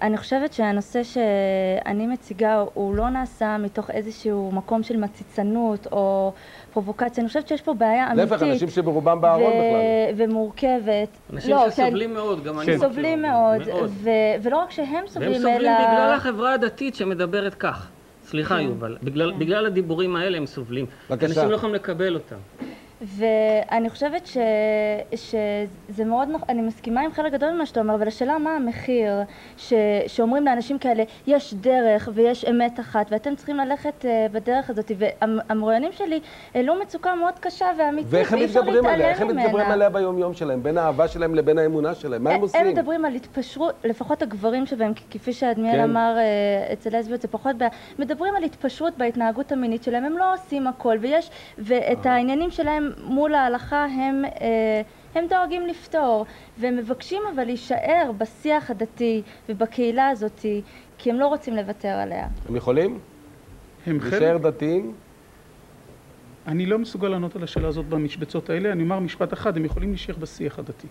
אני חושבת שהנושא שאני מציגה הוא לא נעשה מתוך איזשהו מקום של מציצנות או פרובוקציה. אני חושבת שיש פה בעיה אמיתית. להפך, אנשים שברובם בארון בכלל. ומורכבת. אנשים שסובלים מאוד, גם אני סובלים מאוד, ולא רק שהם סובלים, והם סובלים בגלל החברה הדתית שמדברת כך. סליחה יובל, בגלל הדיבורים האלה הם סובלים. אנשים לא יכולים לקבל אותם. ואני חושבת שזה מאוד, אני מסכימה עם חלק גדול ממה שאתה אומר, אבל השאלה מה המחיר שאומרים לאנשים כאלה, יש דרך ויש אמת אחת, ואתם צריכים ללכת בדרך הזאת, והמרואיינים שלי העלו מצוקה מאוד קשה ואמיתית, ואיך הם מתגברים עליה? איך הם מתגברים עליה ביום יום שלהם, בין האהבה שלהם לבין האמונה שלהם? מה הם עושים? הם מדברים על התפשרות, לפחות הגברים שבהם, כפי שאדמיאל אמר אצל לסביות, זה פחות מדברים על התפשרות בהתנהגות המינית שלהם, הם לא עושים הכל, ואת העניינים שלהם מול ההלכה הם דואגים לפתור, והם מבקשים אבל להישאר בשיח הדתי ובקהילה הזאת, כי הם לא רוצים לוותר עליה. הם יכולים? להישאר דתיים? אני לא מסוגל לענות על השאלה הזאת במשבצות האלה, אני אומר משפט אחד, הם יכולים להישאר בשיח הדתי.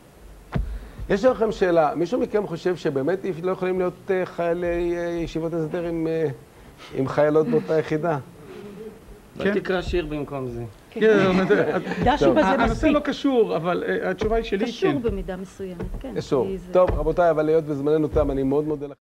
יש לכם שאלה, מישהו מכם חושב שבאמת לא יכולים להיות חיילי ישיבות הסדר עם חיילות באותה יחידה? לא תקרא שיר במקום זה. דשו בזה מספיק. הנושא לא קשור, אבל התשובה היא שלי כן. קשור במידה מסוימת, כן. קשור. טוב, רבותיי, אבל להיות בזמננו תם, אני מאוד מודה לכם.